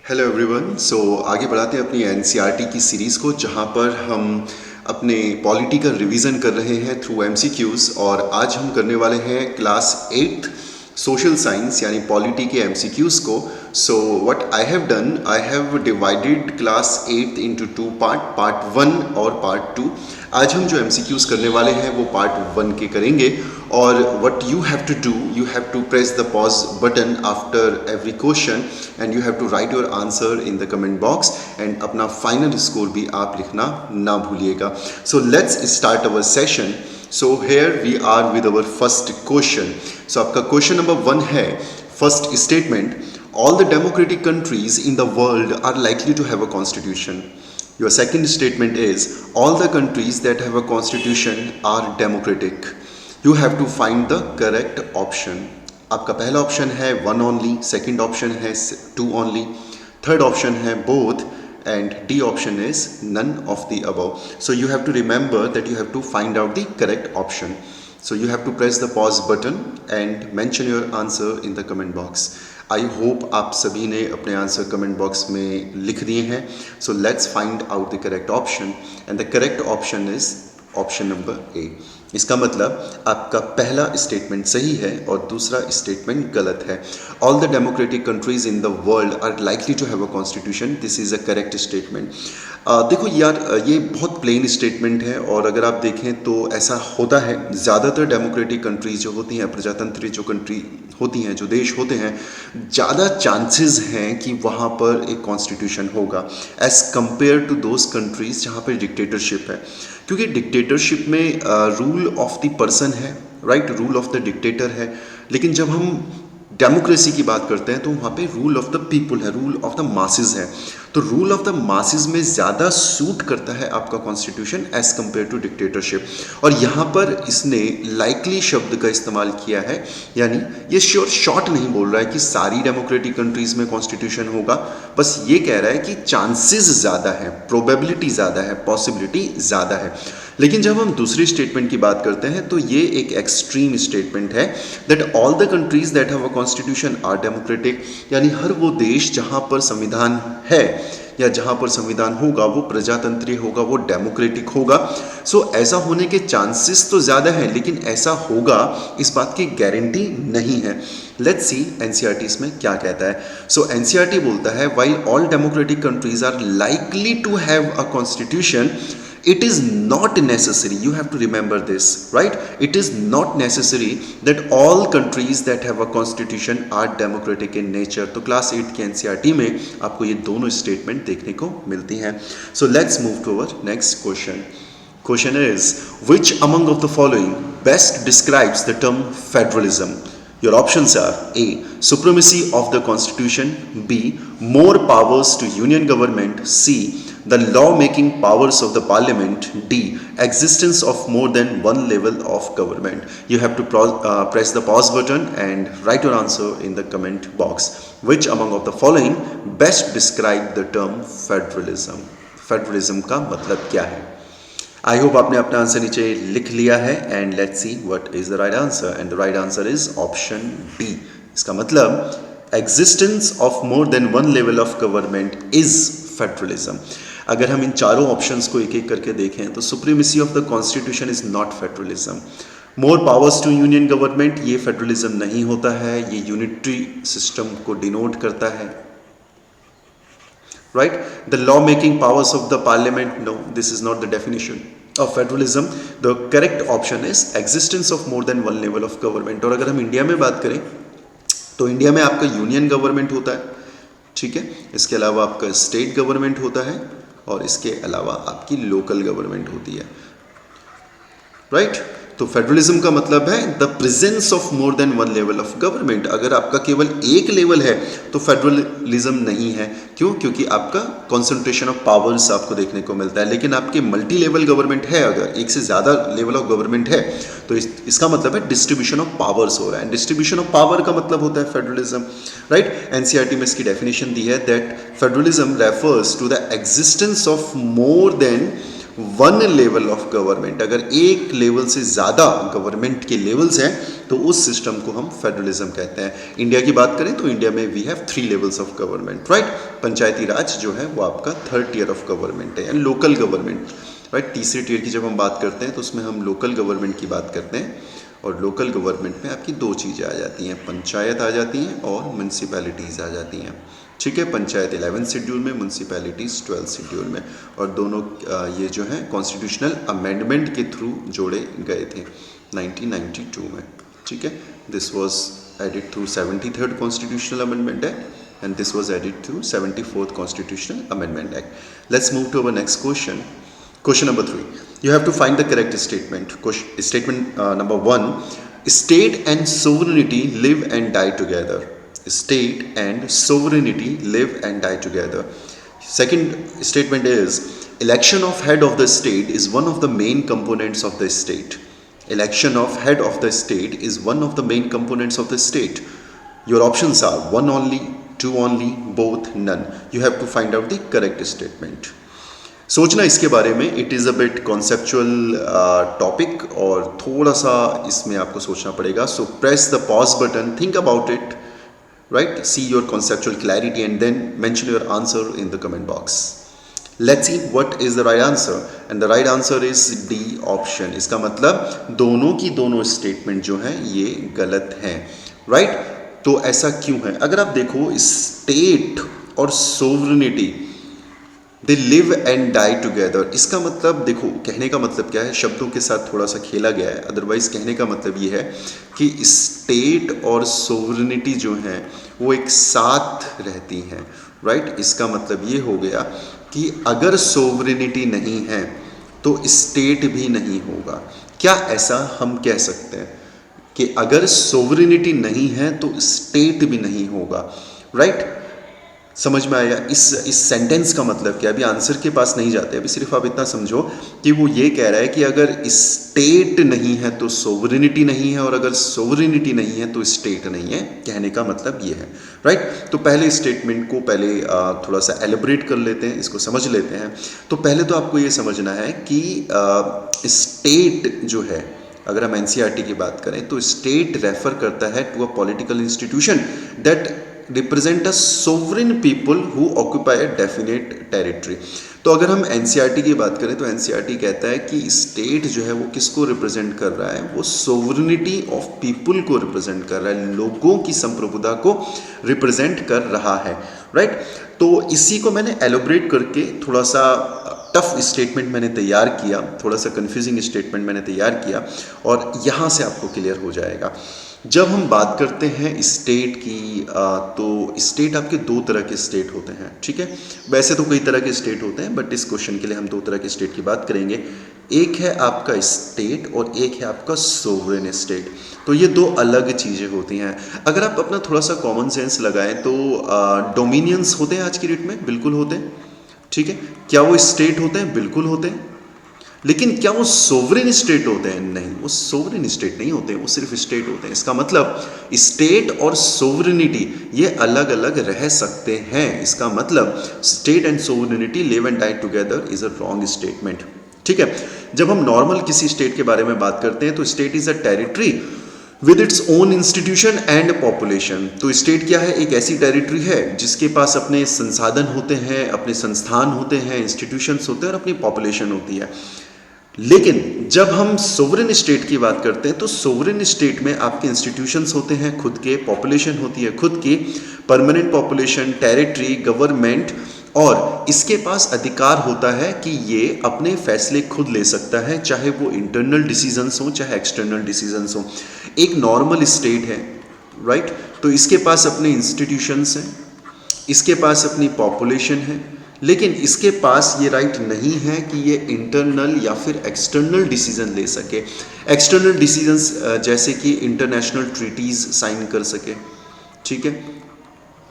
Hello everyone. आगे बढ़ाते हैं अपनी एनसीईआरटी की सीरीज़ को, जहां पर हम अपने पॉलिटी का रिवीजन कर रहे हैं थ्रू एमसीक्यूज़। और आज हम करने वाले हैं क्लास 8th सोशल साइंस यानी पॉलिटी के एमसीक्यूज़ को। So what I have done, I have divided class 8th into two part 1 और पार्ट 2। आज हम जो एमसीक्यूज़ करने वाले हैं वो पार्ट 1 के करेंगे। और what you have to do, you have to press the pause button after every question and you have to write your answer in the comment box and अपना फाइनल स्कोर भी आप लिखना ना भूलिएगा। So let's start our session. So here we are with our first question. So आपका question number 1 है, first statement, all the democratic countries in the world are likely to have a constitution. Your second statement is all the countries that have a constitution are democratic. You have to find the correct option. आपका पहला option है one only, second option है to only, third option है both, and D option is none of the above. So you have to remember that you have to find out the correct option. So you have to press the pause button and mention your answer in the comment box. I hope आप सभी ने अपने answer comment box में लिख दिए हैं. So let's find out the correct option and the correct option is option number A. इसका मतलब आपका पहला स्टेटमेंट सही है और दूसरा स्टेटमेंट गलत है. All the democratic countries in the world are likely to have a constitution. This is a correct statement. देखो यार, ये बहुत प्लेन स्टेटमेंट है और अगर आप देखें तो ऐसा होता है. ज़्यादातर डेमोक्रेटिक कंट्रीज जो होती हैं, प्रजातंत्री जो कंट्री होती हैं, जो देश होते हैं, ज़्यादा चांसेस हैं कि वहाँ पर एक कॉन्स्टिट्यूशन होगा as compared to those countries जहाँ पर डिक्टेटरशिप है. क्योंकि डिक्टेटरशिप में रूल ऑफ द पर्सन है, right, rule of the dictator है. लेकिन जब हम डेमोक्रेसी की बात करते हैं तो वहाँ पे रूल ऑफ द पीपल है, रूल ऑफ द मासेस है. तो रूल ऑफ द मासेस में ज़्यादा सूट करता है आपका constitution as compared to dictatorship. और यहाँ पर इसने लाइकली शब्द का इस्तेमाल किया है, यानी ये श्योर शॉर्ट नहीं बोल रहा है कि सारी डेमोक्रेटिक कंट्रीज़ में कॉन्स्टिट्यूशन होगा. बस ये कह रहा है कि चांसेस ज़्यादा है, प्रोबेबिलिटी ज़्यादा है, पॉसिबिलिटी ज़्यादा है. लेकिन जब हम दूसरी स्टेटमेंट की बात करते हैं तो ये एक एक्सट्रीम स्टेटमेंट है, that all the countries that have a constitution are democratic. यानी हर वो देश जहाँ पर संविधान है या जहाँ पर संविधान होगा वो प्रजातंत्रीय होगा, वो डेमोक्रेटिक होगा. सो ऐसा होने के चांसेस तो ज़्यादा है, लेकिन ऐसा होगा इस बात की गारंटी नहीं है. लेट्स सी एनसीईआरटी इसमें क्या कहता है. सो एनसीईआरटी बोलता है, while all democratic countries are likely to have a constitution, it is not necessary, you have to remember this, right? It is not necessary that all countries that have a constitution are democratic in nature. तो class 8 के NCERT में आपको ये दोनों statement देखने को मिलती हैं. So let's move to our next question. Question is, which among of the following best describes the term federalism? Your options are A, supremacy of the constitution, B, more powers to union government, C, the law-making powers of the parliament, D, existence of more than one level of government. You have to press the pause button and write your answer in the comment box. Which among of the following best describe the term federalism? Federalism का मतलब क्या है? I hope आपने अपना answer नीचे लिख लिया है and let's see what is the right answer. And the right answer is option D. इसका मतलब existence of more than one level of government is federalism. अगर हम इन चारों ऑप्शंस को एक एक करके देखें तो supremacy of the constitution is not federalism. More powers to union government, ये फेडरलिज्म नहीं होता है, ये यूनिटरी सिस्टम को डिनोट करता है, right? The law making powers of the parliament, no, this is not the definition of federalism. The correct option is existence of more than one level of government. और अगर हम India में बात करें तो इंडिया में आपका यूनियन गवर्नमेंट होता है, ठीक है, इसके अलावा आपका स्टेट गवर्नमेंट होता है और इसके अलावा आपकी लोकल गवर्नमेंट होती है, राइट? तो फेडरलिज्म का मतलब है the presence of more than one level of government. अगर आपका केवल एक लेवल है तो फेडरलिज्म नहीं है. क्यों? क्योंकि आपका कॉन्सेंट्रेशन ऑफ पावर्स आपको देखने को मिलता है. लेकिन आपके मल्टी लेवल गवर्नमेंट है, अगर एक से ज़्यादा लेवल ऑफ गवर्नमेंट है तो इसका मतलब है डिस्ट्रीब्यूशन ऑफ पावर्स हो रहा है. डिस्ट्रीब्यूशन ऑफ पावर का मतलब होता है फेडरलिज्म, राइट? एनसीईआरटी में इसकी डेफिनेशन दी है that federalism refers to the existence of more than one level of government. अगर एक लेवल से ज़्यादा गवर्नमेंट के लेवल्स हैं तो उस सिस्टम को हम फेडरलिज्म कहते हैं। इंडिया की बात करें तो इंडिया में we have 3 levels of government, right. Panchayati raj जो है वो आपका 3rd टियर ऑफ गवर्नमेंट है, एंड लोकल गवर्नमेंट, राइट। तीसरे टियर की जब हम बात करते हैं तो उसमें हम लोकल गवर्नमेंट की बात करते हैं, और लोकल गवर्नमेंट में आपकी 2 चीज़ें आ जाती हैं, पंचायत आ जाती हैं और म्यूनसिपैलिटीज़ आ जाती हैं, ठीक है। पंचायत 11th शेड्यूल में, म्यूनसिपैलिटीज़ 12th शेड्यूल में, और दोनों ये जो है कॉन्स्टिट्यूशनल अमेंडमेंट के थ्रू जोड़े गए थे 1992 में, ठीक है। This was added through 73rd constitutional amendment act and this was added through 74th constitutional amendment act. Let's move to our next question. Question number 3. You have to find the correct statement. Statement number 1. State and sovereignty live and die together. State and sovereignty live and die together. Second statement is election of head of the state is one of the main components of the state. Election of head of the state is one of the main components of the state. Your options are 1 only, 2 only, both, none. You have to find out the correct statement. सोचना इसके बारे में, it is a bit conceptual topic और थोड़ा सा इसमें आपको सोचना पड़ेगा। So press the pause button, think about it, right, see your conceptual clarity and then mention your answer in the comment box. Let's see what is the right answer, and the right answer is D option. इसका मतलब दोनों की दोनों statement जो हैं ये गलत हैं, राइट। तो ऐसा क्यों है? अगर आप देखो, स्टेट और sovereignty they live and die together, इसका मतलब देखो, कहने का मतलब क्या है, शब्दों के साथ थोड़ा सा खेला गया है। अदरवाइज कहने का मतलब ये है कि स्टेट और सोवरेनिटी जो हैं वो एक साथ रहती हैं, राइट। इसका मतलब ये हो गया कि अगर सोवरेनिटी नहीं है तो स्टेट भी नहीं होगा। क्या ऐसा हम कह सकते हैं कि अगर सोवरेनिटी नहीं है तो स्टेट भी नहीं होगा, राइट। समझ में आया इस सेंटेंस का मतलब क्या? अभी आंसर के पास नहीं जाते, अभी सिर्फ आप इतना समझो कि वो ये कह रहा है कि अगर स्टेट नहीं है तो सोवरेनिटी नहीं है, और अगर सोवरेनिटी नहीं है तो स्टेट नहीं है। कहने का मतलब ये है, राइट। तो पहले स्टेटमेंट को पहले थोड़ा सा एलिब्रेट कर लेते हैं, इसको समझ लेते हैं। तो पहले तो आपको ये समझना है कि स्टेट जो है, अगर हम एनसीईआरटी की बात करें तो स्टेट रेफर करता है to a political institution that represent a sovereign people who occupy a definite territory. तो अगर हम एनसीईआरटी की बात करें तो एनसीईआरटी कहता है कि स्टेट जो है वो किसको रिप्रेजेंट कर रहा है, वो सोवरेनिटी ऑफ पीपल को रिप्रेजेंट कर रहा है, लोगों की संप्रभुता को रिप्रेजेंट कर रहा है, राइट। तो इसी को मैंने एलोब्रेट करके थोड़ा सा टफ स्टेटमेंट मैंने तैयार किया, थोड़ा सा कन्फ्यूजिंग स्टेटमेंट मैंने तैयार किया, और यहाँ से आपको क्लियर हो जाएगा। जब हम बात करते हैं स्टेट की तो स्टेट आपके 2 तरह के स्टेट होते हैं, ठीक है। वैसे तो कई तरह के स्टेट होते हैं, बट इस क्वेश्चन के लिए हम 2 तरह के स्टेट की बात करेंगे। एक है आपका स्टेट और एक है आपका सोवरेन स्टेट। तो ये 2 अलग चीज़ें होती हैं। अगर आप अपना थोड़ा सा कॉमन सेंस लगाएं तो डोमिनियंस होते हैं आज की डेट में, बिल्कुल होते हैं, ठीक है। क्या वो स्टेट होते हैं? बिल्कुल होते हैं। लेकिन क्या वो सोवरेन स्टेट होते हैं? नहीं, वो सोवरेन स्टेट नहीं होते, वो सिर्फ स्टेट होते हैं। इसका मतलब स्टेट और सोवरेनिटी ये अलग अलग रह सकते हैं। इसका मतलब state and sovereignty live and die together is a wrong statement, ठीक है। जब हम नॉर्मल किसी स्टेट के बारे में बात करते हैं तो state is a territory with its own institution and population. तो स्टेट क्या है? एक ऐसी टेरिटरी है जिसके पास अपने संसाधन होते हैं, अपने संस्थान होते हैं, इंस्टीट्यूशंस होते हैं और अपनी पॉपुलेशन होती है। लेकिन जब हम सोवरेन स्टेट की बात करते हैं तो सोवरेन स्टेट में आपके इंस्टीट्यूशंस होते हैं खुद के, पॉपुलेशन होती है खुद की, परमानेंट पॉपुलेशन, टेरिटरी, गवर्नमेंट, और इसके पास अधिकार होता है कि ये अपने फैसले खुद ले सकता है, चाहे वो इंटरनल डिसीजंस हो चाहे एक्सटर्नल डिसीजंस हो। एक नॉर्मल स्टेट है, राइट। तो इसके पास अपने इंस्टीट्यूशंस हैं, इसके पास अपनी पॉपुलेशन है, लेकिन इसके पास ये राइट नहीं है कि ये इंटरनल या फिर एक्सटर्नल डिसीजन ले सके। एक्सटर्नल डिसीजंस जैसे कि इंटरनेशनल ट्रीटीज़ साइन कर सके, ठीक है।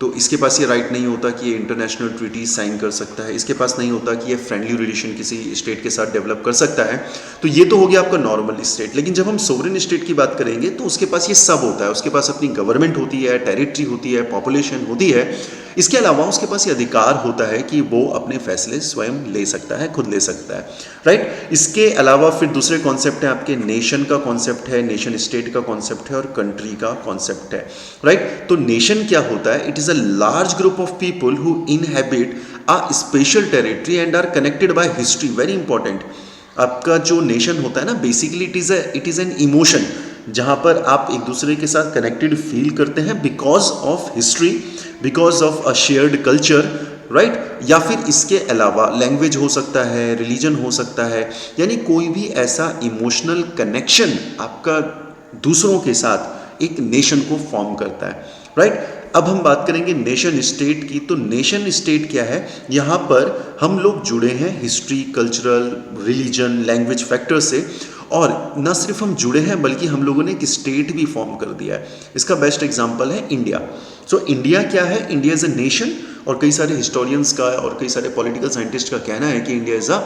तो इसके पास ये राइट नहीं होता कि ये इंटरनेशनल ट्रीटीज़ साइन कर सकता है। इसके पास नहीं होता कि ये फ्रेंडली रिलेशन किसी स्टेट के साथ डेवलप कर सकता है। तो ये तो हो गया आपका नॉर्मल स्टेट। लेकिन जब हम सोवरेन स्टेट की बात करेंगे तो उसके पास ये सब होता है। उसके पास अपनी गवर्नमेंट होती है, टेरिटरी होती है, पॉपुलेशन होती है, इसके अलावा उसके पास ये अधिकार होता है कि वो अपने फैसले स्वयं ले सकता है, खुद ले सकता है, राइट। इसके अलावा फिर दूसरे कॉन्सेप्ट हैं आपके, नेशन का कॉन्सेप्ट है, नेशन स्टेट का कॉन्सेप्ट है और कंट्री का कॉन्सेप्ट है, राइट। तो नेशन क्या होता है? It is a large group of people who inhabit a special territory and are connected by history. Very important. आपका जो नेशन होता है ना, basically it is an emotion, जहाँ पर आप एक दूसरे के साथ कनेक्टेड फील करते हैं because of history, because of a shared culture, right. या फिर इसके अलावा लैंग्वेज हो सकता है, रिलीजन हो सकता है, यानी कोई भी ऐसा इमोशनल कनेक्शन आपका दूसरों के साथ एक नेशन को फॉर्म करता है, राइट। अब हम बात करेंगे नेशन स्टेट की। तो नेशन स्टेट क्या है? यहाँ पर हम लोग जुड़े हैं history, cultural, religion, language factor से, और न सिर्फ हम जुड़े हैं बल्कि हम लोगों ने एक स्टेट भी फॉर्म कर दिया है। इसका बेस्ट एग्जांपल है इंडिया। सो इंडिया क्या है? इंडिया इज़ अ नेशन, और कई सारे हिस्टोरियंस का और कई सारे पॉलिटिकल साइंटिस्ट का कहना है कि India is a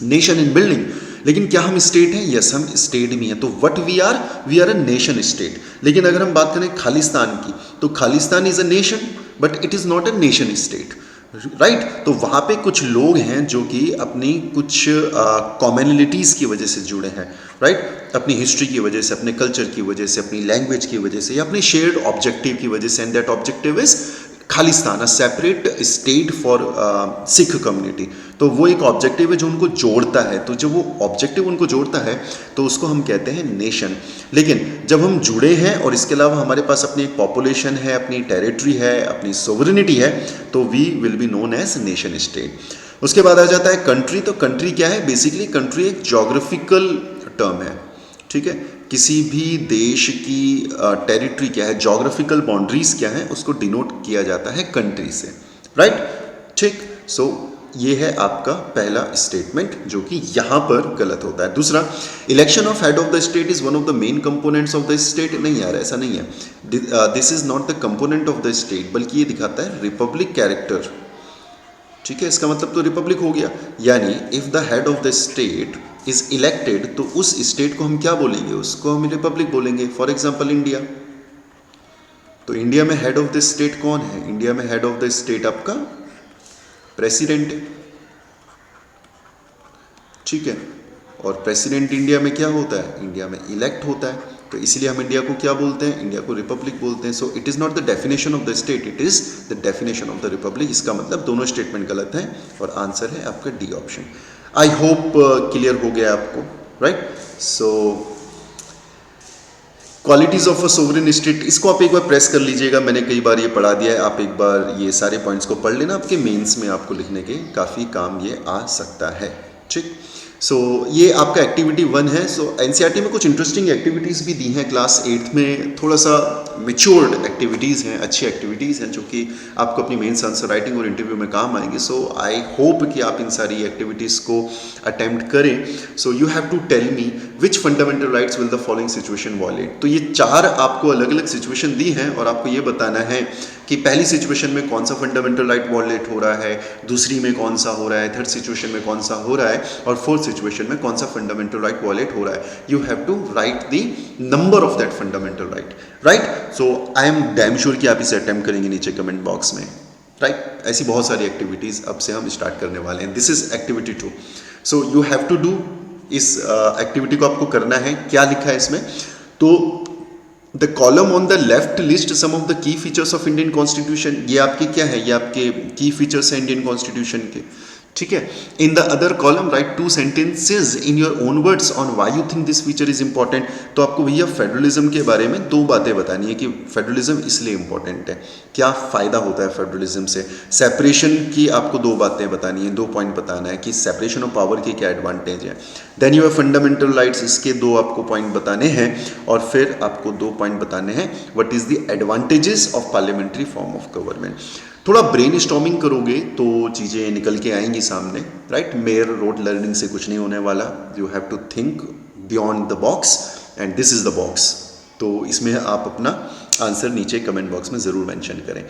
nation in building. लेकिन क्या हम स्टेट हैं? यस, हम स्टेट भी हैं। तो what we are a nation state. लेकिन अगर हम बात करें खालिस्तान की, तो Khalistan is a nation but it is not a nation state, right. तो वहाँ पे कुछ लोग हैं जो कि अपनी कुछ कॉमनलिटीज़ की वजह से जुड़े हैं, राइट। अपनी हिस्ट्री की वजह से, अपने कल्चर की वजह से, अपनी लैंग्वेज की वजह से, या अपने शेयर्ड ऑब्जेक्टिव की वजह से, and that objective is Khalistan, a separate state for Sikh community. तो वो एक ऑब्जेक्टिव है जो उनको जोड़ता है। तो जब वो ऑब्जेक्टिव उनको जोड़ता है तो उसको हम कहते हैं नेशन। लेकिन जब हम जुड़े हैं और इसके अलावा हमारे पास अपनी एक पॉपुलेशन है, अपनी टेरिटरी है, अपनी सोवरेनिटी है, तो we will be known as nation state. उसके बाद आ जाता है कंट्री। तो कंट्री क्या है? बेसिकली कंट्री एक जोग्राफिकल टर्म है, ठीक है। किसी भी देश की टेरिटरी क्या है, जोग्राफिकल बाउंड्रीज क्या है, उसको डिनोट किया जाता है कंट्री से, राइट, ठीक। सो ये है आपका पहला स्टेटमेंट जो कि यहाँ पर गलत होता है। दूसरा, election of head of the state is one of the main components of the state. नहीं यार, ऐसा नहीं है। This is not the component of the state, बल्कि ये दिखाता है रिपब्लिक कैरेक्टर, ठीक है। इसका मतलब तो रिपब्लिक हो गया। यानी if the head of the state is elected, तो उस स्टेट को हम क्या बोलेंगे? उसको हम रिपब्लिक बोलेंगे। For example India. तो इंडिया में हेड ऑफ द स्टेट कौन है? इंडिया में हेड ऑफ द स्टेट आपका प्रेसिडेंट है, ठीक है। और प्रेसिडेंट इंडिया में क्या होता है? इंडिया में इलेक्ट होता है। तो इसलिए हम इंडिया को क्या बोलते हैं? इंडिया को रिपब्लिक बोलते हैं। So it is not the definition of the state, it is the definition of the Republic. इसका मतलब दोनों स्टेटमेंट गलत हैं और आंसर है आपका D option. I hope clear हो गया आपको, right. So qualities of a sovereign state, इसको आप एक बार प्रेस कर लीजिएगा। मैंने कई बार ये पढ़ा दिया है, आप एक बार ये सारे पॉइंट्स को पढ़ लेना, आपके मेंस में आपको लिखने के काफ़ी काम ये आ सकता है, ठीक। सो ये आपका एक्टिविटी 1 है। सो एनसीईआरटी में कुछ इंटरेस्टिंग एक्टिविटीज़ भी दी हैं क्लास 8 में, थोड़ा सा मेच्योर्ड एक्टिविटीज़ हैं, अच्छी एक्टिविटीज़ हैं जो कि आपको अपनी मेंस आंसर राइटिंग और इंटरव्यू में काम आएंगे। सो आई होप कि आप इन सारी एक्टिविटीज़ को अटेम्प्ट करें। So you have to tell me which fundamental rights will the following situation violate. तो ये 4 आपको अलग अलग सिचुएशन दी हैं और आपको ये बताना है कि पहली सिचुएशन में कौन सा फंडामेंटल राइट वॉयलेट हो रहा है, दूसरी में कौन सा हो रहा है, थर्ड सिचुएशन में कौन सा हो रहा है, और फोर्थ सिचुएशन में कौन सा फंडामेंटल राइट वॉयलेट हो रहा है। You have to write the number of that fundamental right, right. So I am damn sure कि आप इसे अटेम्प्ट करेंगे नीचे कमेंट बॉक्स में, राइट। ऐसी बहुत सारी एक्टिविटीज़ अब से हम स्टार्ट करने वाले हैं। This is activity 2। So you have to do, इस एक्टिविटी को आपको करना है। क्या लिखा है इसमें? तो the column on the left list some of the key features of Indian constitution. ये आपके क्या है? ये आपके की फीचर्स हैं इंडियन कॉन्स्टिट्यूशन के, ठीक है। In the other column right 2 sentences in your own words on why you think this feature is important. तो आपको भैया फेडरलिज्म के बारे में 2 बातें बतानी है कि फेडरलिज्म इसलिए इंपॉर्टेंट है, क्या फ़ायदा होता है फेडरलिज्म से। सेपरेशन की आपको 2 बातें बतानी है, 2 पॉइंट बताना है कि सेपरेशन ऑफ पावर के क्या एडवांटेज है। Then you have fundamental rights, इसके 2 आपको पॉइंट बताने हैं, और फिर आपको 2 पॉइंट बताने हैं what is the advantages of parliamentary form of government. थोड़ा ब्रेन स्टॉर्मिंग करोगे तो चीज़ें निकल के आएंगी सामने, राइट। मेयर रोड लर्निंग से कुछ नहीं होने वाला। You have to think beyond the box and this is the box. तो इसमें आप अपना आंसर नीचे कमेंट बॉक्स में ज़रूर मेंशन करें,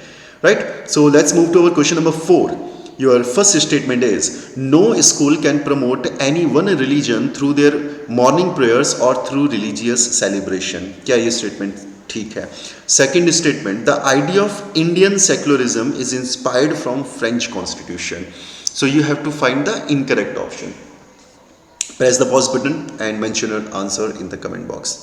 right. So let's move to our question number 4। Your first statement is no school can promote any one religion through their morning prayers or through religious celebration. क्या ये statement ठीक है। Second statement, the idea of Indian secularism is inspired from French constitution. So you have to find the incorrect option. Press the pause button and mention your answer in the comment box.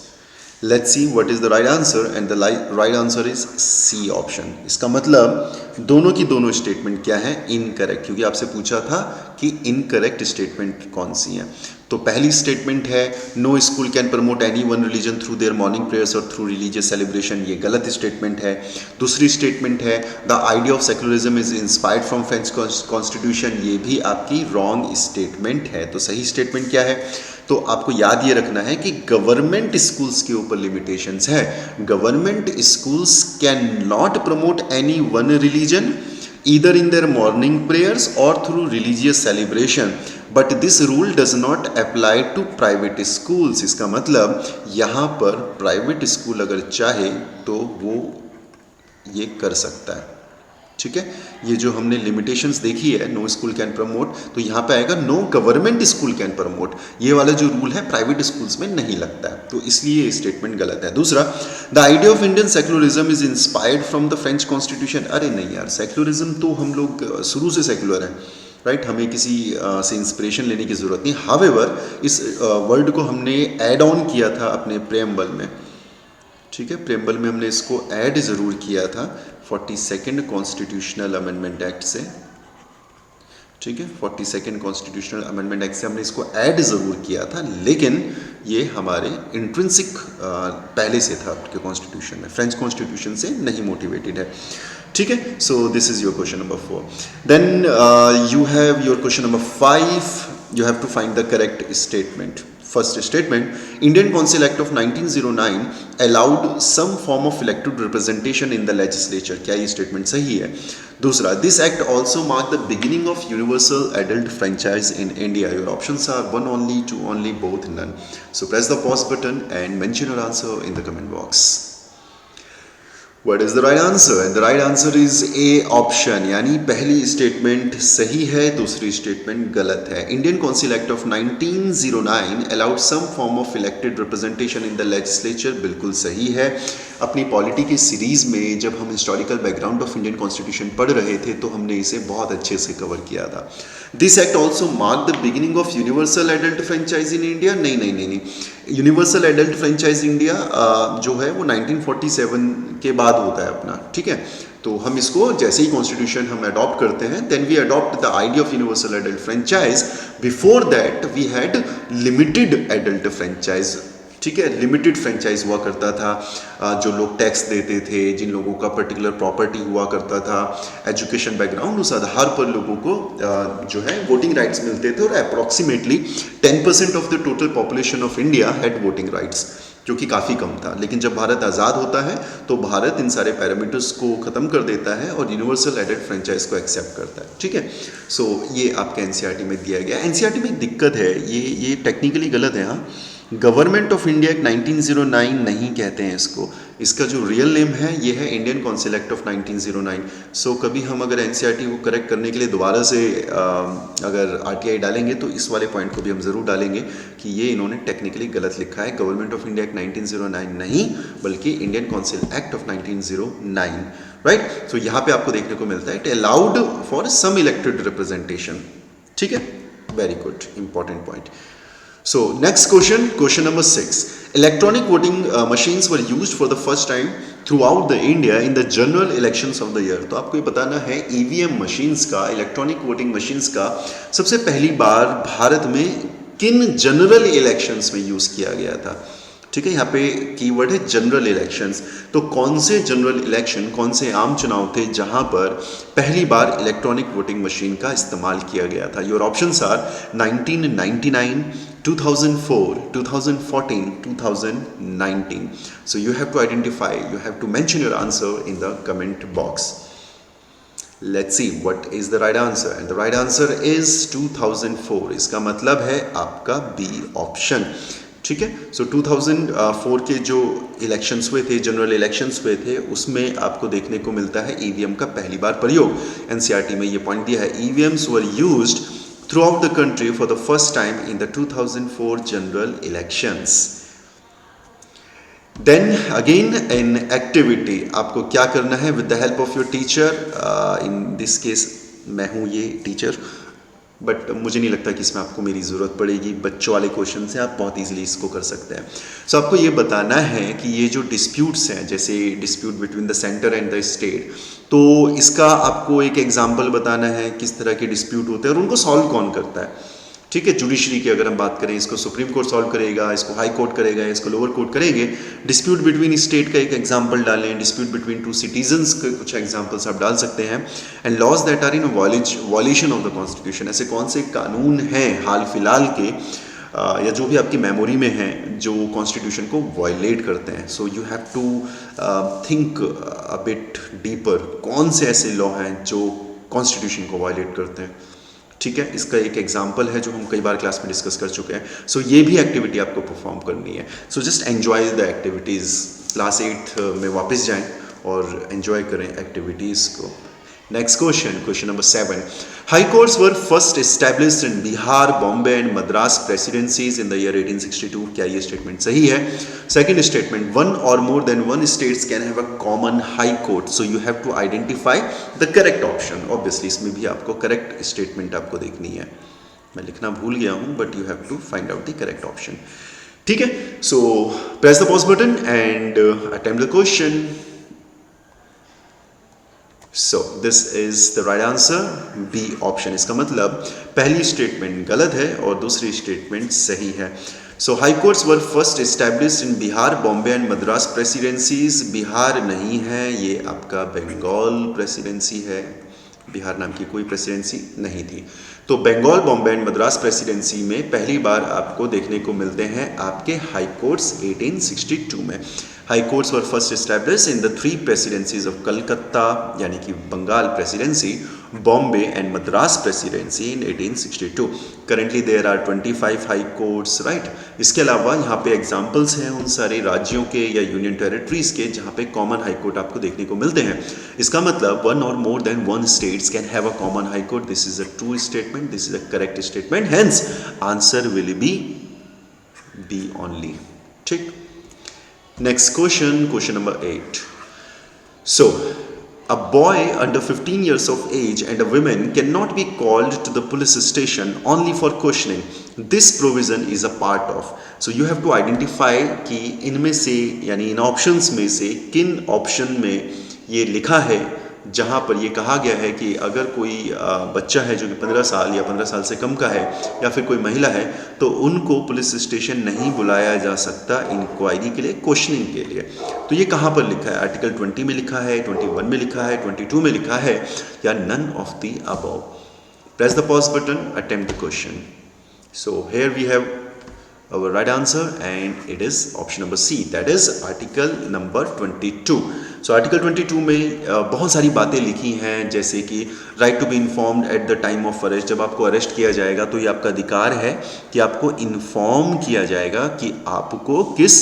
Let's see what is the right answer, and the right answer is C option. इसका मतलब दोनों की दोनों statement क्या है? Incorrect, क्योंकि आपसे पूछा था कि इनकरेक्ट स्टेटमेंट कौन सी है। तो पहली स्टेटमेंट है no school can promote any one religion through their morning prayers or through religious celebration, ये गलत स्टेटमेंट है। दूसरी स्टेटमेंट है the idea of secularism is inspired from French constitution, ये भी आपकी रॉन्ग स्टेटमेंट है। तो सही स्टेटमेंट क्या है? तो आपको याद ये रखना है कि गवर्नमेंट स्कूल्स के ऊपर लिमिटेशंस है। Government schools can not promote any one religion either in their morning prayers or through religious celebration, but this rule does not apply to private schools। इसका मतलब यहाँ पर प्राइवेट स्कूल अगर चाहे तो वो ये कर सकता है, ठीक है। ये जो हमने लिमिटेशंस देखी है, नो स्कूल कैन प्रमोट, तो यहाँ पे आएगा no government school can promote. ये वाला जो रूल है प्राइवेट स्कूल्स में नहीं लगता है, तो इसलिए ये स्टेटमेंट गलत है। दूसरा, the idea of Indian secularism is inspired from the French constitution. अरे नहीं यार, सेक्युलरिज्म तो हम लोग शुरू से सेक्युलर हैं, राइट। हमें किसी से इंस्पिरेशन लेने की ज़रूरत नहीं। हावेवर इस वर्ड को हमने ऐड ऑन किया था अपने प्रेम्बल में, ठीक है। प्रेम्बल में हमने इसको ऐड ज़रूर किया था 42nd कॉन्स्टिट्यूशनल अमेंडमेंट एक्ट से, ठीक है। 42nd कॉन्स्टिट्यूशनल अमेंडमेंट एक्ट से हमने इसको ऐड ज़रूर किया था, लेकिन ये हमारे इंट्रिंसिक पहले से था आपके कॉन्स्टिट्यूशन में, फ्रेंच कॉन्स्टिट्यूशन से नहीं मोटिवेटेड है, ठीक है। So this is your question number 4। Then you have your question number 5। You have to find the correct statement. First statement, Indian Council Act of 1909 allowed some form of elected representation in the legislature। क्या ये statement सही है? दूसरा, this act also marked the beginning of universal adult franchise in India। Your options are one only, two only, both, none। So press the pause button and mention your answer in the comment box। What is the right answer? And the right answer is A option, यानी पहली statement सही है, दूसरी statement गलत है। Indian council act of 1909 allowed some form of elected representation in the legislature, बिल्कुल सही है। अपनी पॉलिटी की सीरीज में जब हम historical background of Indian constitution पढ़ रहे थे तो हमने इसे बहुत अच्छे से कवर किया था। This act also mark the beginning of universal adult franchise in India. नहीं, यूनिवर्सल एडल्ट फ्रेंचाइज इंडिया जो है वो 1947 के बाद होता है अपना, ठीक है। तो हम इसको जैसे ही कॉन्स्टिट्यूशन हम अडॉप्ट करते हैं, then we adopt the idea of universal adult franchise. Before that we had limited adult franchise, ठीक है। लिमिटेड फ्रेंचाइज हुआ करता था, जो लोग टैक्स देते थे, जिन लोगों का पर्टिकुलर प्रॉपर्टी हुआ करता था, एजुकेशन बैकग्राउंड, उस आधार पर लोगों को जो है वोटिंग राइट्स मिलते थे, और approximately 10% of the total population of India had voting rights, जो कि काफ़ी कम था। लेकिन जब भारत आज़ाद होता है तो भारत इन सारे पैरामीटर्स को ख़त्म कर देता है और यूनिवर्सल एडल्ट फ्रेंचाइज को एक्सेप्ट करता है, ठीक है। सो ये आपके एनसीईआरटी में दिया गया। एनसीईआरटी में एक दिक्कत है, ये टेक्निकली गलत है। हाँ, गवर्नमेंट ऑफ इंडिया एक्ट 1909 नहीं कहते हैं इसको, इसका जो रियल नेम है ये है इंडियन काउंसिल एक्ट ऑफ 1909। सो कभी हम अगर एनसीईआरटी को करेक्ट करने के लिए दोबारा से अगर आरटीआई डालेंगे तो इस वाले पॉइंट को भी हम ज़रूर डालेंगे कि ये इन्होंने टेक्निकली गलत लिखा है। गवर्नमेंट ऑफ इंडिया एक्ट 1909 नहीं, बल्कि Indian council act of 1909, right. So यहाँ पे आपको देखने को मिलता है it allowed for some elected representation, ठीक है। Very good, important point. So next question number 6. Electronic voting machines were used for the first time throughout the India in the general elections of the year। तो आपको ये बताना है EVM machines का, electronic voting machines का सबसे पहली बार भारत में किन जनरल इलेक्शंस में यूज़ किया गया था, ठीक है। यहाँ पे कीवर्ड है जनरल इलेक्शंस। तो कौन से जनरल इलेक्शन, कौन से आम चुनाव थे जहाँ पर पहली बार इलेक्ट्रॉनिक वोटिंग मशीन का इस्तेमाल किया गया था? Your options are 1999, 2004, 2014, 2019। So you have to identify, you have to mention your answer in the comment box. Let's see what is the right answer, and the right answer is 2004। इसका मतलब है आपका B option, ठीक है। सो 2004 के जो elections हुए थे, जनरल इलेक्शंस हुए थे, उसमें आपको देखने को मिलता है ईवीएम का पहली बार प्रयोग। एनसीईआरटी में ये पॉइंट दिया है, EVMs were used throughout the country for the first time in the 2004 general elections। Then again in activity आपको क्या करना है with the help of your teacher, in this case मैं हूँ ये टीचर, बट मुझे नहीं लगता कि इसमें आपको मेरी ज़रूरत पड़ेगी। बच्चों वाले क्वेश्चन से आप बहुत इजीली इसको कर सकते हैं। सो आपको ये बताना है कि ये जो डिस्प्यूट्स हैं, जैसे dispute between the centre and the state, तो इसका आपको एक एग्जांपल बताना है किस तरह के डिस्प्यूट होते हैं और उनको सॉल्व कौन करता है। ठीक है, जुडिशरी की अगर हम बात करें, इसको सुप्रीम कोर्ट सॉल्व करेगा, इसको हाई कोर्ट करेगा, इसको लोअर कोर्ट करेंगे। डिस्प्यूट बिटवीन स्टेट का एक एग्जांपल डालें, डिस्प्यूट बिटवीन टू सिटीजन्स के कुछ एग्जांपल्स आप डाल सकते हैं। And laws that are in violation of the constitution, ऐसे कौन से कानून हैं हाल फिलहाल के या जो भी आपकी मेमोरी में हैं जो कॉन्स्टिट्यूशन को वायलेट करते हैं। So you have to think a bit deeper, कौन से ऐसे लॉ हैं जो कॉन्स्टिट्यूशन को वायलेट करते हैं। ठीक है, इसका एक एग्जाम्पल है जो हम कई बार क्लास में डिस्कस कर चुके हैं। सो ये भी एक्टिविटी आपको परफॉर्म करनी है। So just enjoy the activities, class 8 में वापस जाएं और एन्जॉय करें एक्टिविटीज़ को। Next question, question number 7। High courts were first established in Bihar, Bombay and Madras presidencies in the year 1862। क्या ये स्टेटमेंट सही है? Second statement, one or more than one states can have a common high court. So you have to identify the correct option. Obviously इसमें भी आपको correct statement आपको देखनी है। मैं लिखना भूल गया हूँ, but you have to find out the correct option. ठीक है, so press the pause button and attempt the question. So this is the right answer, B option. इसका मतलब पहली स्टेटमेंट गलत है और दूसरी स्टेटमेंट सही है। So high courts were first established in Bihar, Bombay and Madras presidencies. Bihar नहीं है, ये आपका बंगाल प्रेसिडेंसी है। बिहार नाम की कोई प्रेसिडेंसी नहीं थी। तो बंगाल, बॉम्बे एंड मद्रास प्रेसिडेंसी में पहली बार आपको देखने को मिलते हैं आपके हाई कोर्ट्स 1862 में। High courts were first established in the 3 presidencies of Calcutta, यानी कि Bengal presidency, Bombay and Madras presidency in 1862। Currently there are 25 high courts, right. इसके अलावा यहाँ पे एग्जाम्पल्स हैं उन सारे राज्यों के या यूनियन टेरिटरीज के जहाँ पे कॉमन हाई कोर्ट आपको देखने को मिलते हैं। इसका मतलब one or more than one states can have a common high court. This is a true statement, this is a correct statement, hence answer will be only. ठीक, next question number 8. So a boy under 15 years of age and a woman cannot be called to the police station only for questioning. This provision is a part of. So you have to identify कि इनमें से यानी इन options में से किन option में ये लिखा है जहाँ पर ये कहा गया है कि अगर कोई बच्चा है जो कि 15 साल या 15 साल से कम का है या फिर कोई महिला है तो उनको पुलिस स्टेशन नहीं बुलाया जा सकता इंक्वायरी के लिए, क्वेश्चनिंग के लिए। तो ये कहाँ पर लिखा है? आर्टिकल 20 में लिखा है, 21 में लिखा है, 22 में लिखा है, या none of the above? Press the pause button, attempt the question. So here we have our right answer and it is option number C, that is article number 22. So article 22 में बहुत सारी बातें लिखी हैं, जैसे कि right to be informed at the time of arrest। जब आपको अरेस्ट किया जाएगा तो ये आपका अधिकार है कि आपको इन्फॉर्म किया जाएगा कि आपको किस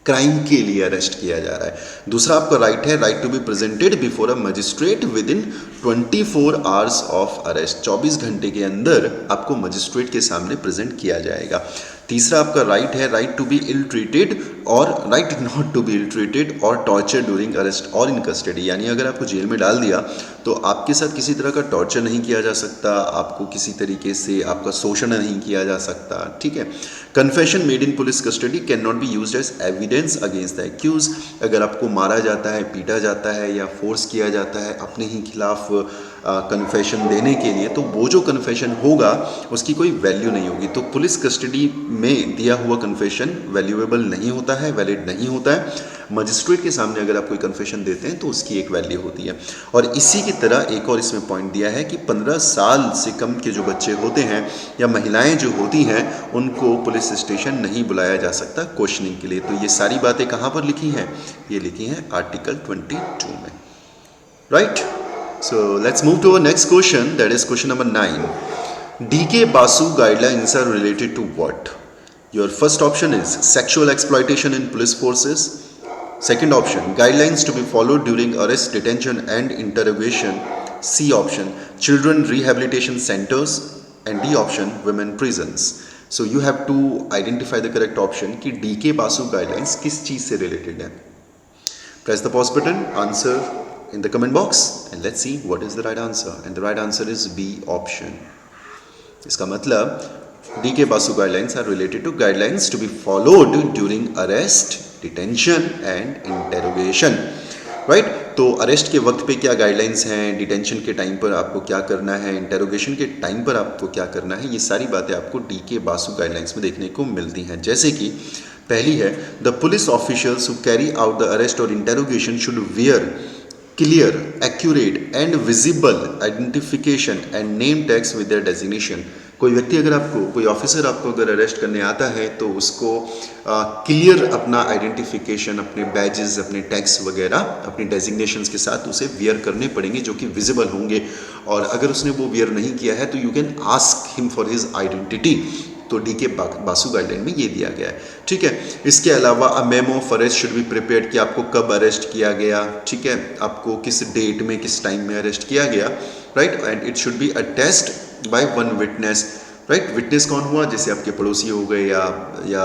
क्राइम के लिए अरेस्ट किया जा रहा है। दूसरा आपका राइट है, right to be presented before a magistrate within 24 hours of arrest. 24 घंटे के अंदर आपको मजिस्ट्रेट के सामने प्रेजेंट किया जाएगा। तीसरा आपका राइट है, right to be ill treated और right not to be ill treated और टॉर्चर ड्यूरिंग अरेस्ट और इन कस्टडी। यानी अगर आपको जेल में डाल दिया तो आपके साथ किसी तरह का टॉर्चर नहीं किया जा सकता, आपको किसी तरीके से आपका शोषण नहीं किया जा सकता। ठीक है। Confession made in police custody can not be used as evidence against the accused. अगर आपको मारा जाता है, पीटा जाता है या फोर्स किया जाता है अपने ही खिलाफ कन्फेशन देने के लिए, तो वो जो कन्फेशन होगा उसकी कोई वैल्यू नहीं होगी। तो पुलिस कस्टडी में दिया हुआ कन्फेशन वैल्यूएबल नहीं होता है, वैलिड नहीं होता है। मजिस्ट्रेट के सामने अगर आप कोई कन्फेशन देते हैं तो उसकी एक वैल्यू होती है। और इसी की तरह एक और इसमें पॉइंट दिया है कि 15 साल से कम के जो बच्चे होते हैं या महिलाएं जो होती हैं उनको पुलिस स्टेशन नहीं बुलाया जा सकता क्वेश्चनिंग के लिए। तो ये सारी बातें कहाँ पर लिखी हैं? ये लिखी हैं आर्टिकल 22 में, right. So let's move to our next question, that is question number 9. DK Basu guidelines are related to what? Your first option is sexual exploitation in police forces. Second option, guidelines to be followed during arrest, detention and interrogation. C option, children rehabilitation centers. And D option, women prisons. So you have to identify the correct option कि DK Basu guidelines किस चीज़ से related है. Press the pause button, answer in the comment box and let's see what is the right answer. And the right answer is B option. इसका मतलब DK Basu guidelines are related to guidelines to be followed during arrest, detention and interrogation. Right? तो arrest के वक्त पे क्या guidelines हैं, detention के time पर आपको क्या करना है, इंटेरोगेशन के टाइम पर आपको क्या करना है, ये सारी बातें आपको DK बासु गाइडलाइंस में देखने को मिलती हैं. जैसे कि पहली है, the police officials who carry out the arrest और interrogation should wear clear, accurate and visible identification and name tags with their designation. कोई व्यक्ति अगर आपको, कोई ऑफिसर आपको अगर अरेस्ट करने आता है तो उसको क्लियर अपना आइडेंटिफिकेशन, अपने बैजेस, अपने टैग्स वगैरह अपनी डेजिग्नेशंस के साथ उसे वियर करने पड़ेंगे जो कि विजिबल होंगे. और अगर उसने वो वियर नहीं किया है तो you can ask him for his identity. तो DK बासु गाइडलाइन में ये दिया गया है. ठीक है. इसके अलावा a memo of arrest should be prepared कि आपको कब अरेस्ट किया गया. ठीक है. आपको किस डेट में, किस टाइम में अरेस्ट किया गया. Right. And it should be attested by one witness. Right. Witness कौन हुआ? जैसे आपके पड़ोसी हो गए या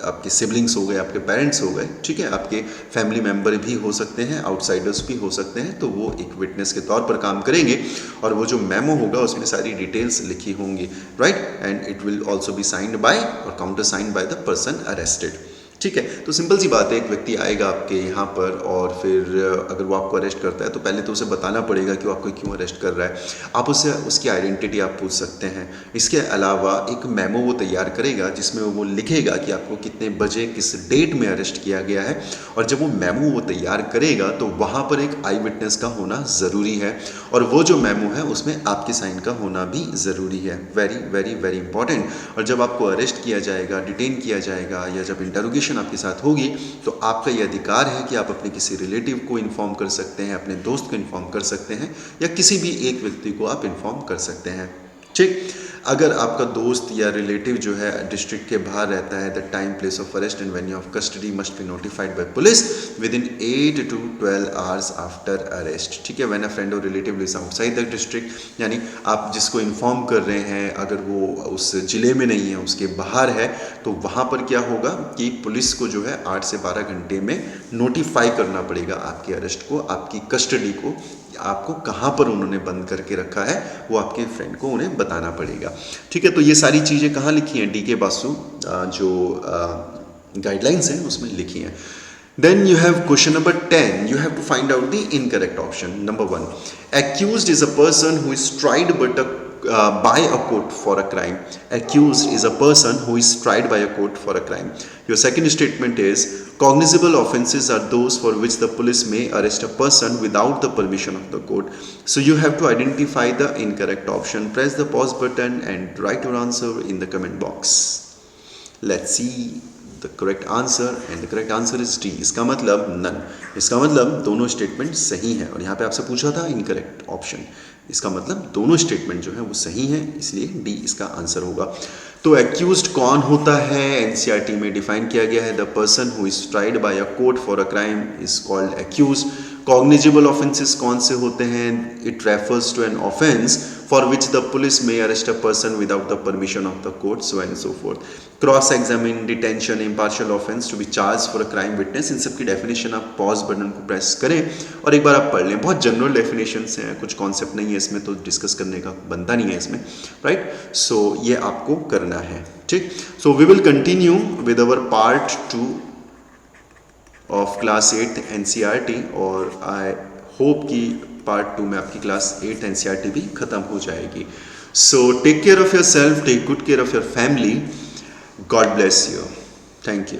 आपके सिबलिंग्स हो गए, आपके पेरेंट्स हो गए. ठीक है. आपके फैमिली मेम्बर भी हो सकते हैं, आउटसाइडर्स भी हो सकते हैं. तो वो एक विटनेस के तौर पर काम करेंगे और वो जो मेमो होगा उसमें सारी डिटेल्स लिखी होंगी. Right. And it will also be signed by और counter signed by the person arrested. ठीक है. तो सिंपल सी बात है, एक व्यक्ति आएगा आपके यहाँ पर और फिर अगर वो आपको अरेस्ट करता है तो पहले तो उसे बताना पड़ेगा कि वो आपको क्यों अरेस्ट कर रहा है. आप उससे उसकी आइडेंटिटी आप पूछ सकते हैं. इसके अलावा एक मेमो वो तैयार करेगा जिसमें वो लिखेगा कि आपको कितने बजे, किस डेट में अरेस्ट किया गया है. और जब वो मेमो वो तैयार करेगा तो वहाँ पर एक आई विटनेस का होना ज़रूरी है और वो जो मेमो है उसमें आपके साइन का होना भी ज़रूरी है. Very very very important. और जब आपको अरेस्ट किया जाएगा, डिटेन किया जाएगा या जब इंटरोगेशन आपके साथ होगी तो आपका यह अधिकार है कि आप अपने किसी रिलेटिव को इन्फॉर्म कर सकते हैं, अपने दोस्त को इन्फॉर्म कर सकते हैं या किसी भी एक व्यक्ति को आप इन्फॉर्म कर सकते हैं. ठीक. अगर आपका दोस्त या रिलेटिव जो है डिस्ट्रिक्ट के बाहर रहता है, the time, place of arrest and venue of custody must be notified by police within 8 to 12 hours after arrest. ठीक है. When a friend or relative lives outside the district, यानी आप जिसको इन्फॉर्म कर रहे हैं अगर वो उस ज़िले में नहीं है, उसके बाहर है, तो वहाँ पर क्या होगा कि पुलिस को जो है 8 से 12 घंटे में नोटिफाई करना पड़ेगा आपके अरेस्ट को, आपकी कस्टडी को, आपको कहाँ पर उन्होंने बंद करके रखा है वो आपके फ्रेंड को उन्हें बताना पड़ेगा. ठीक है. तो ये सारी चीज़ें कहाँ लिखी हैं? DK बासु जो गाइडलाइंस हैं उसमें लिखी हैं. Then you have question number 10. You have to find out the incorrect option. Number 1. Accused is a person who is tried by a court for a crime. Accused is a person who is tried by a court for a crime. Your second statement is cognizable offences are those for which the police may arrest a person without the permission of the court. So you have to identify the incorrect option. Press the pause button and write your answer in the comment box. Let's see the correct answer and the correct answer is D. इसका मतलब none. इसका मतलब दोनों statement सही हैं और यहाँ पे आपसे पूछा था इनकरेक्ट ऑप्शन. इसका मतलब दोनों स्टेटमेंट जो है वो सही हैं, इसलिए डी इसका आंसर होगा. तो एक्यूज्ड कौन होता है? एनसीईआरटी में डिफाइन किया गया है, the person who is tried by a court for a crime is called accused. Cognizable offences कौन से होते हैं? It refers to an offence for which the police may arrest a person without the permission of the court, so and so forth. Cross examine, detention, impartial offence, to be charge for a crime witness. इन सब की definition आप pause button को press करें और एक बार आप पढ़ लें. बहुत जनरल डेफिनेशंस हैं, कुछ कॉन्सेप्ट नहीं है इसमें, तो डिस्कस करने का बनता नहीं है इसमें. राइट. सो ये आपको करना है. ठीक. So we will continue with our part 2 of class 8 NCERT और आई होप कि पार्ट 2 में आपकी क्लास 8 NCERT भी ख़त्म हो जाएगी. So take care of yourself, take good care of your family. God bless you. Thank you.